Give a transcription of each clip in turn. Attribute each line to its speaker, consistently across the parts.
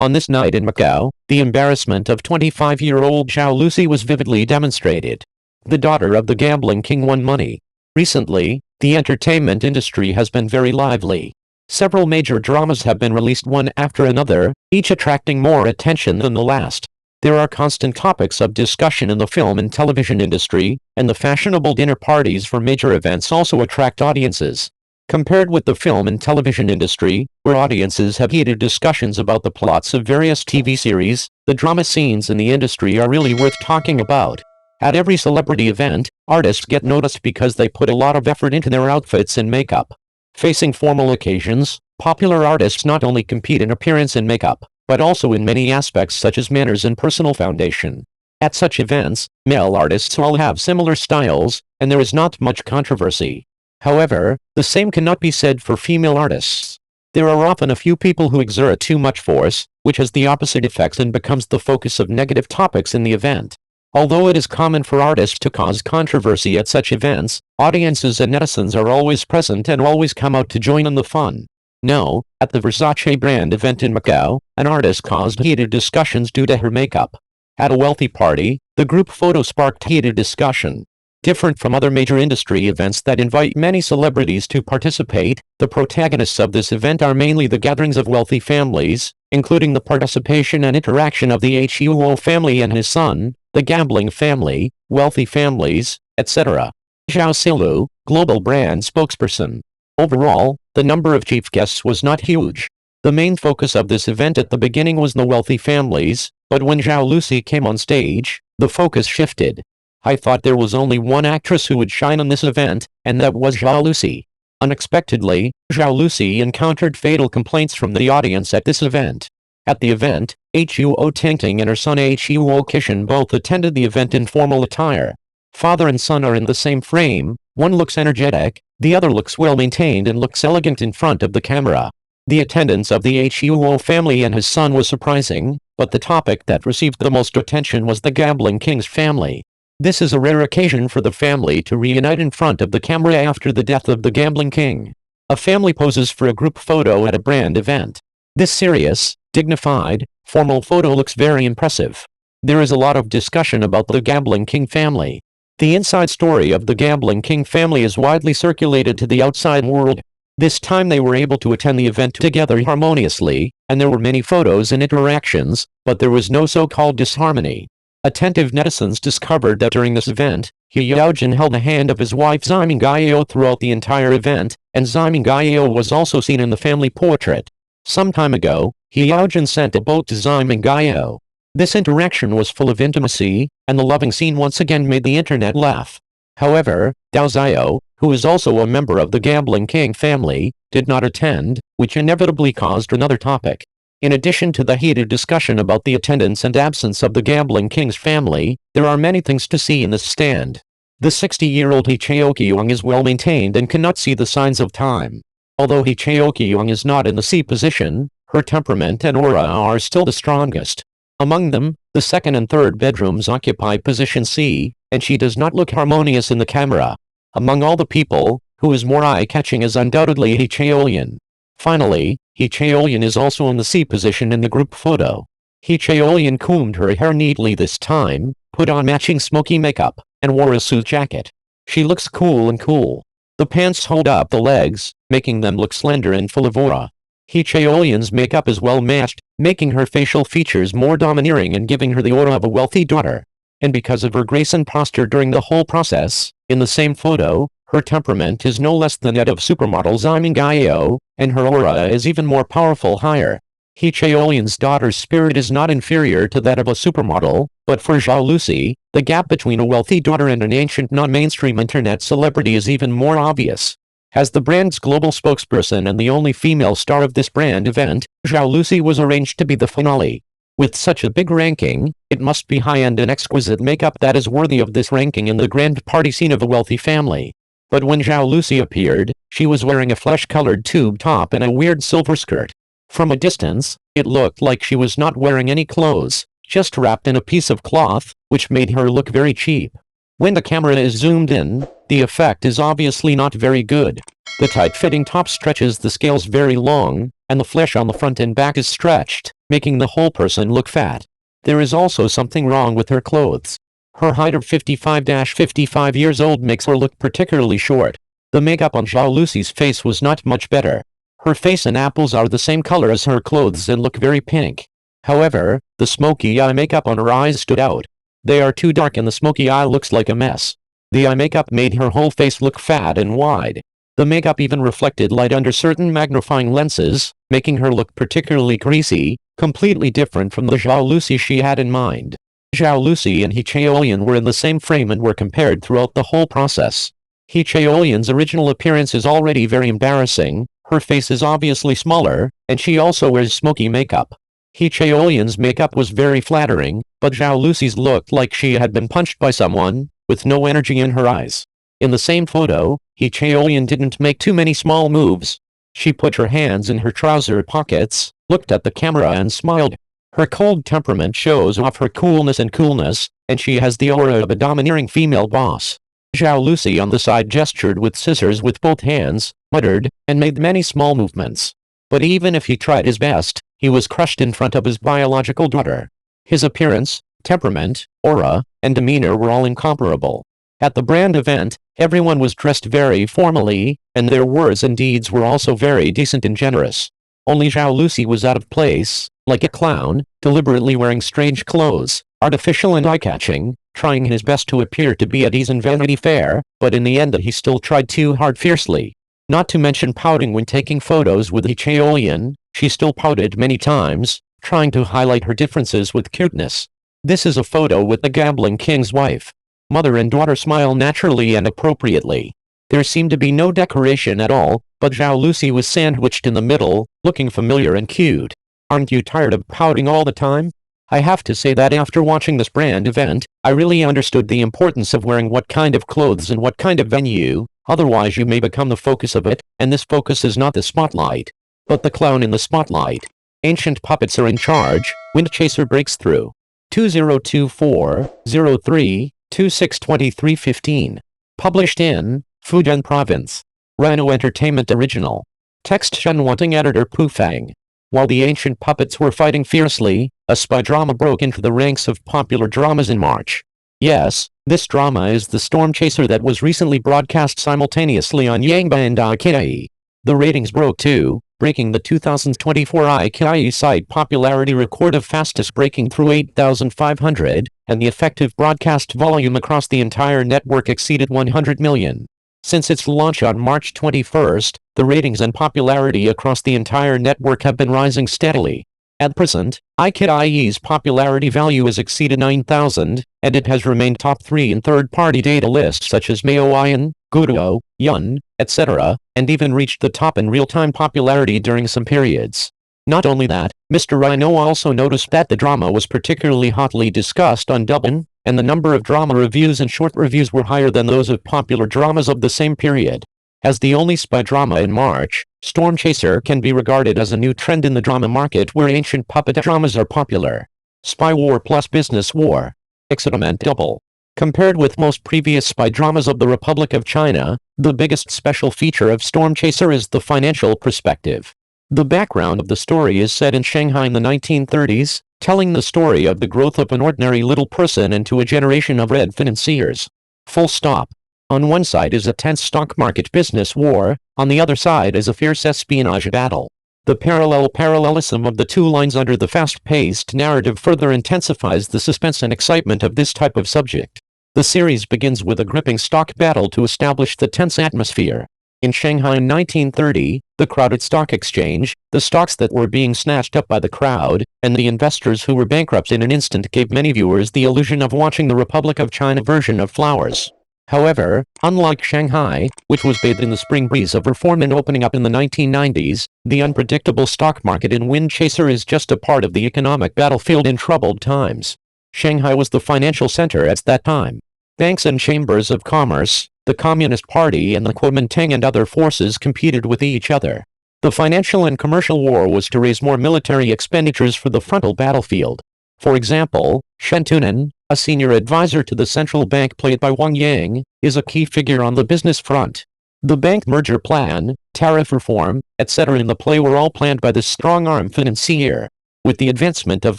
Speaker 1: On this night in Macau, the embarrassment of 25-year-old Xiao Lucy was vividly demonstrated. The daughter of the gambling king won money. Recently, the entertainment industry has been very lively. Several major dramas have been released one after another, each attracting more attention than the last. There are constant topics of discussion in the film and television industry, and the fashionable dinner parties for major events also attract audiences. Compared with the film and television industry, where audiences have heated discussions about the plots of various TV series, the drama scenes in the industry are really worth talking about. At every celebrity event, artists get noticed because they put a lot of effort into their outfits and makeup. Facing formal occasions, popular artists not only compete in appearance and makeup, but also in many aspects such as manners and personal foundation. At such events, male artists all have similar styles, and there is not much controversy. However, the same cannot be said for female artists. There are often a few people who exert too much force, which has the opposite effects and becomes the focus of negative topics in the event. Although it is common for artists to cause controversy at such events, audiences and netizens are always present and always come out to join in the fun. No, at the Versace brand event in Macau, an artist caused heated discussions due to her makeup. At a wealthy party, the group photo sparked heated discussion. Different from other major industry events that invite many celebrities to participate, the protagonists of this event are mainly the gatherings of wealthy families, including the participation and interaction of the Huo family and his son, the gambling family, wealthy families, etc. Zhao Lusi, global brand spokesperson. Overall, the number of chief guests was not huge. The main focus of this event at the beginning was the wealthy families, but when Zhao Lusi came on stage, the focus shifted. I thought there was only one actress who would shine on this event, and that was Zhao Lusi. Unexpectedly, Zhao Lusi encountered fatal complaints from the audience at this event. At the event, Huo Tingting and her son Huo Kishan both attended the event in formal attire. Father and son are in the same frame, one looks energetic, the other looks well-maintained and looks elegant in front of the camera. The attendance of the Huo family and his son was surprising, but the topic that received the most attention was the gambling king's family. This is a rare occasion for the family to reunite in front of the camera after the death of the gambling king. A family poses for a group photo at a brand event. This serious, dignified, formal photo looks very impressive. There is a lot of discussion about the gambling king family. The inside story of the gambling king family is widely circulated to the outside world. This time they were able to attend the event together harmoniously, and there were many photos and interactions, but there was no so-called disharmony. Attentive netizens discovered that during this event, He Yaojin held the hand of his wife Zai Mingguo throughout the entire event, and Zai Mingguo was also seen in the family portrait. Some time ago, He Yaojin sent a boat to Zai Mingguo. This interaction was full of intimacy, and the loving scene once again made the internet laugh. However, Dao Xiao, who is also a member of the gambling king family, did not attend, which inevitably caused another topic. In addition to the heated discussion about the attendance and absence of the gambling king's family, there are many things to see in this stand. The 60-year-old He Cheokyong is well-maintained and cannot see the signs of time. Although He Cheokyong is not in the C position, her temperament and aura are still the strongest. Among them, the second and third bedrooms occupy position C, and she does not look harmonious in the camera. Among all the people, who is more eye-catching is undoubtedly He Cheolyan. Finally, He Cheolyan is also in the C position in the group photo. He Cheolyan combed her hair neatly this time, put on matching smoky makeup, and wore a suit jacket. She looks cool and cool. The pants hold up the legs, making them look slender and full of aura. He Cheolyan's makeup is well matched, making her facial features more domineering and giving her the aura of a wealthy daughter. And because of her grace and posture during the whole process, in the same photo, her temperament is no less than that of supermodel Zai Mingguo, and her aura is even more powerful higher. He Cheolyan's daughter's spirit is not inferior to that of a supermodel, but for Zhao Lucy, the gap between a wealthy daughter and an ancient non-mainstream internet celebrity is even more obvious. As the brand's global spokesperson and the only female star of this brand event, Zhao Lucy was arranged to be the finale. With such a big ranking, it must be high-end and exquisite makeup that is worthy of this ranking in the grand party scene of a wealthy family. But when Zhao Lucy appeared, she was wearing a flesh-colored tube top and a weird silver skirt. From a distance, it looked like she was not wearing any clothes, just wrapped in a piece of cloth, which made her look very cheap. When the camera is zoomed in, the effect is obviously not very good. The tight-fitting top stretches the scales very long, and the flesh on the front and back is stretched, making the whole person look fat. There is also something wrong with her clothes. Her height of 55-55 years old makes her look particularly short. The makeup on Zhao Lucy's face was not much better. Her face and apples are the same color as her clothes and look very pink. However, the smoky eye makeup on her eyes stood out. They are too dark and the smoky eye looks like a mess. The eye makeup made her whole face look fat and wide. The makeup even reflected light under certain magnifying lenses, making her look particularly greasy, completely different from the Zhao Lucy she had in mind. Zhao Lucy and He Chaoyan were in the same frame and were compared throughout the whole process. He Chaoyan's original appearance is already very embarrassing, her face is obviously smaller, and she also wears smoky makeup. He Chaoyan's makeup was very flattering, but Zhao Lucy's looked like she had been punched by someone, with no energy in her eyes. In the same photo, He Chaoyan didn't make too many small moves. She put her hands in her trouser pockets, looked at the camera and smiled. Her cold temperament shows off her coolness, and she has the aura of a domineering female boss. Zhao Lucy on the side gestured with scissors with both hands, muttered, and made many small movements. But even if he tried his best, he was crushed in front of his biological daughter. His appearance, temperament, aura, and demeanor were all incomparable. At the brand event, everyone was dressed very formally, and their words and deeds were also very decent and generous. Only Zhao Lucy was out of place, like a clown, deliberately wearing strange clothes, artificial and eye-catching, trying his best to appear to be at ease in Vanity Fair, but in the end he still tried too hard fiercely. Not to mention pouting when taking photos with He Chaoyan, she still pouted many times, trying to highlight her differences with cuteness. This is a photo with the gambling king's wife. Mother and daughter smile naturally and appropriately. There seemed to be no decoration at all, but Zhao Lucy was sandwiched in the middle, looking familiar and cute. Aren't you tired of pouting all the time? I have to say that after watching this brand event, I really understood the importance of wearing what kind of clothes and what kind of venue, otherwise you may become the focus of it, and this focus is not the spotlight, but the clown in the spotlight. Ancient puppets are in charge. Windchaser breaks through. 2024-03-26-2315. Published in Fujian Province. Rhino Entertainment Original. Text Shenwanting Editor Pufang. While the ancient puppets were fighting fiercely, a spy drama broke into the ranks of popular dramas in March. Yes, this drama is the Stormchaser that was recently broadcast simultaneously on Yangba and IKI. The ratings broke too, breaking the 2024 IKI site popularity record of fastest breaking through 8,500, and the effective broadcast volume across the entire network exceeded 100 million. Since its launch on March 21st, the ratings and popularity across the entire network have been rising steadily. At present, IKI's popularity value has exceeded 9,000, and it has remained top 3 in third-party data lists such as Maoyan, Guruo, Yun, etc., and even reached the top in real-time popularity during some periods. Not only that, Mr. Rhino also noticed that the drama was particularly hotly discussed on Douban, and the number of drama reviews and short reviews were higher than those of popular dramas of the same period. As the only spy drama in March, Stormchaser can be regarded as a new trend in the drama market where ancient puppet dramas are popular. Spy war plus business war. Excitement double. Compared with most previous spy dramas of the Republic of China, the biggest special feature of Stormchaser is the financial perspective. The background of the story is set in Shanghai in the 1930s, telling the story of the growth of an ordinary little person into a generation of red financiers. Full stop. On one side is a tense stock market business war, on the other side is a fierce espionage battle. The parallelism of the two lines under the fast-paced narrative further intensifies the suspense and excitement of this type of subject. The series begins with a gripping stock battle to establish the tense atmosphere. In Shanghai in 1930, the crowded stock exchange, the stocks that were being snatched up by the crowd, and the investors who were bankrupt in an instant gave many viewers the illusion of watching the Republic of China version of Flowers. However, unlike Shanghai, which was bathed in the spring breeze of reform and opening up in the 1990s, the unpredictable stock market in Windchaser is just a part of the economic battlefield in troubled times. Shanghai was the financial center at that time. Banks and chambers of commerce, the Communist Party and the Kuomintang and other forces competed with each other. The financial and commercial war was to raise more military expenditures for the frontal battlefield. For example, Shen Tunan, a senior advisor to the central bank played by Wang Yang, is a key figure on the business front. The bank merger plan, tariff reform, etc. in the play were all planned by this strong-arm financier. with the advancement of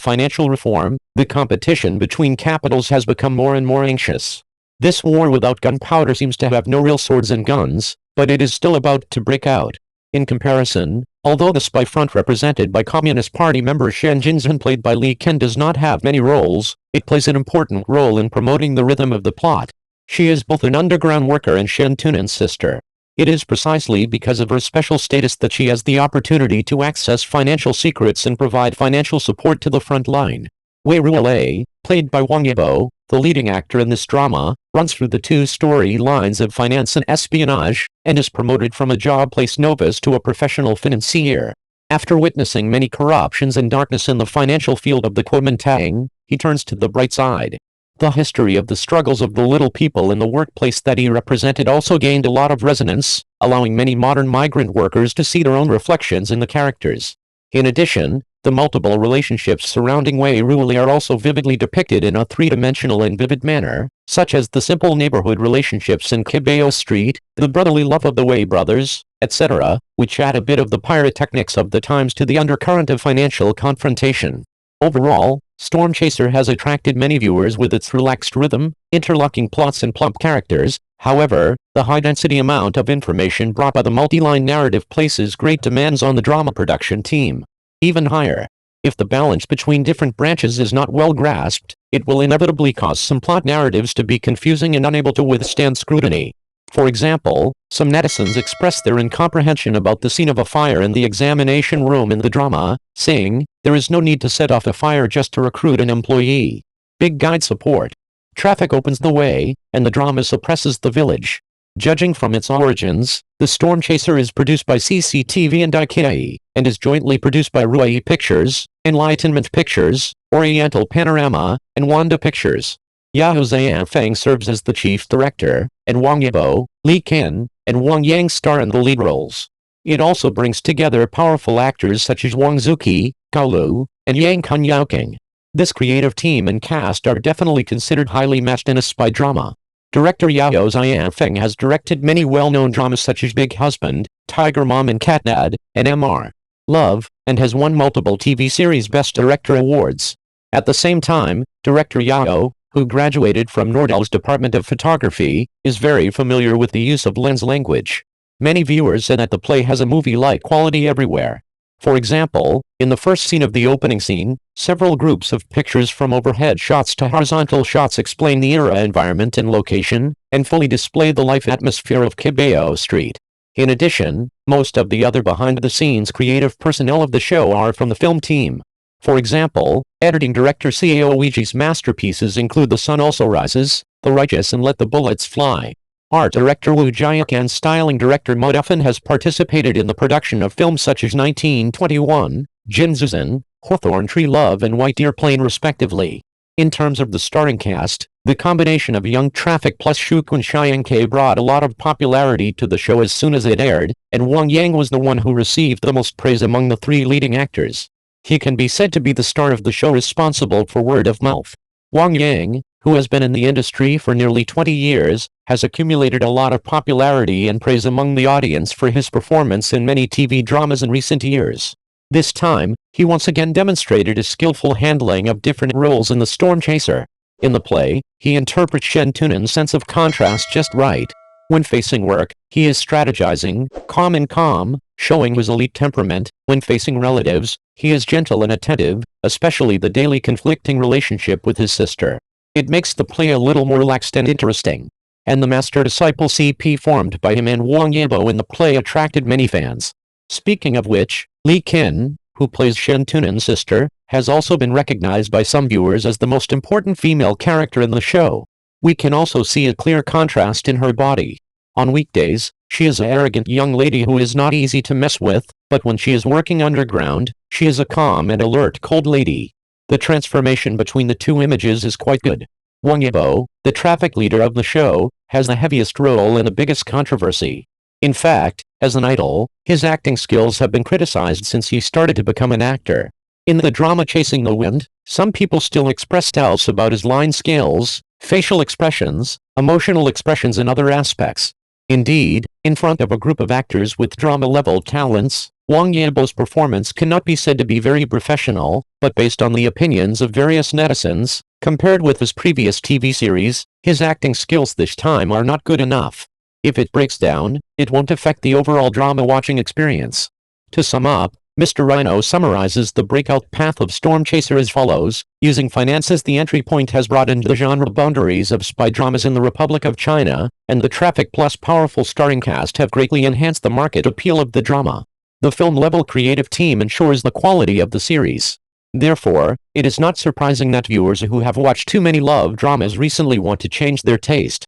Speaker 1: financial reform, the competition between capitals has become more and more anxious. This war without gunpowder seems to have no real swords and guns, but it is still about to break out. In comparison, although the spy front represented by Communist Party member Shen Jinzhen played by Li Ken does not have many roles, it plays an important role in promoting the rhythm of the plot. She is both an underground worker and Shen Tunan's sister. It is precisely because of her special status that she has the opportunity to access financial secrets and provide financial support to the front line. Wei Ruolei, played by Wang Yibo, the leading actor in this drama, runs through the two storylines of finance and espionage, and is promoted from a job-placed novice to a professional financier. After witnessing many corruptions and darkness in the financial field of the Kuomintang, he turns to the bright side. The history of the struggles of the little people in the workplace that he represented also gained a lot of resonance, allowing many modern migrant workers to see their own reflections in the characters. In addition, the multiple relationships surrounding Wei Ruolei are also vividly depicted in a three-dimensional and vivid manner, such as the simple neighborhood relationships in Kibeo Street, the brotherly love of the Wei brothers, etc., which add a bit of the pyrotechnics of the times to the undercurrent of financial confrontation. Overall, Stormchaser has attracted many viewers with its relaxed rhythm, interlocking plots and plump characters. However, the high-density amount of information brought by the multi-line narrative places great demands on the drama production team. Even higher. If the balance between different branches is not well grasped, it will inevitably cause some plot narratives to be confusing and unable to withstand scrutiny. For example, some netizens expressed their incomprehension about the scene of a fire in the examination room in the drama, saying, "There is no need to set off a fire just to recruit an employee. Big guide support. Traffic opens the way, and the drama suppresses the village." Judging from its origins, the Stormchaser is produced by CCTV and IKEA, and is jointly produced by Ruai Pictures, Enlightenment Pictures, Oriental Panorama, and Wanda Pictures. Yao Zhanfeng serves as the chief director, and Wang Yibo, Li Ken, and Wang Yang star in the lead roles. It also brings together powerful actors such as Wang Zuki, Gao Lu, and Yang Kunyaoking. This creative team and cast are definitely considered highly matched in a spy drama. Director Yao Zhanfeng has directed many well-known dramas such as Big Husband, Tiger Mom and Catnad, and M.R. Love, and has won multiple TV series Best Director awards. At the same time, director Yao, who graduated from Nordel's Department of Photography, is very familiar with the use of lens language. Many viewers say that the play has a movie-like quality everywhere. For example, in the first scene of the opening scene, several groups of pictures from overhead shots to horizontal shots explain the era, environment and location, and fully display the life atmosphere of Kibeo Street. In addition, most of the other behind-the-scenes creative personnel of the show are from the film team. For example, editing director Cao Ouiji's masterpieces include The Sun Also Rises, The Righteous and Let the Bullets Fly. Art director Wu Jiak and styling director Mo Duffin has participated in the production of films such as 1921, Jin Zuzan, Hawthorne Tree Love and White Deer Plain respectively. In terms of the starring cast, the combination of Young Traffic plus Shu Kun Xiangke brought a lot of popularity to the show as soon as it aired, and Wang Yang was the one who received the most praise among the three leading actors. He can be said to be the star of the show responsible for word of mouth. Wang Yang, who has been in the industry for nearly 20 years, has accumulated a lot of popularity and praise among the audience for his performance in many TV dramas in recent years. This time, he once again demonstrated his skillful handling of different roles in The Stormchaser. In the play, he interprets Shen Tunan's sense of contrast just right. When facing work, he is strategizing, calm, showing his elite temperament. When facing relatives, he is gentle and attentive, especially the daily conflicting relationship with his sister. It makes the play a little more relaxed and interesting. And the master-disciple CP formed by him and Wang Yibo in the play attracted many fans. Speaking of which, Li Ken, who plays Shen Tunan's sister, has also been recognized by some viewers as the most important female character in the show. We can also see a clear contrast in her body. On weekdays, she is an arrogant young lady who is not easy to mess with, but when she is working underground, she is a calm and alert cold lady. The transformation between the two images is quite good. Wang Yibo, the traffic leader of the show, has the heaviest role and the biggest controversy. In fact, as an idol, his acting skills have been criticized since he started to become an actor. In the drama Chasing the Wind, some people still express doubts about his line skills, facial expressions, emotional expressions and other aspects. Indeed, in front of a group of actors with drama-level talents, Wang Yanbo's performance cannot be said to be very professional, but based on the opinions of various netizens, compared with his previous TV series, his acting skills this time are not good enough. If it breaks down, it won't affect the overall drama watching experience. To sum up, Mr. Rhino summarizes the breakout path of Stormchaser as follows: using finance as the entry point has broadened the genre boundaries of spy dramas in the Republic of China, and the traffic plus powerful starring cast have greatly enhanced the market appeal of the drama. The film-level creative team ensures the quality of the series. Therefore, it is not surprising that viewers who have watched too many love dramas recently want to change their taste.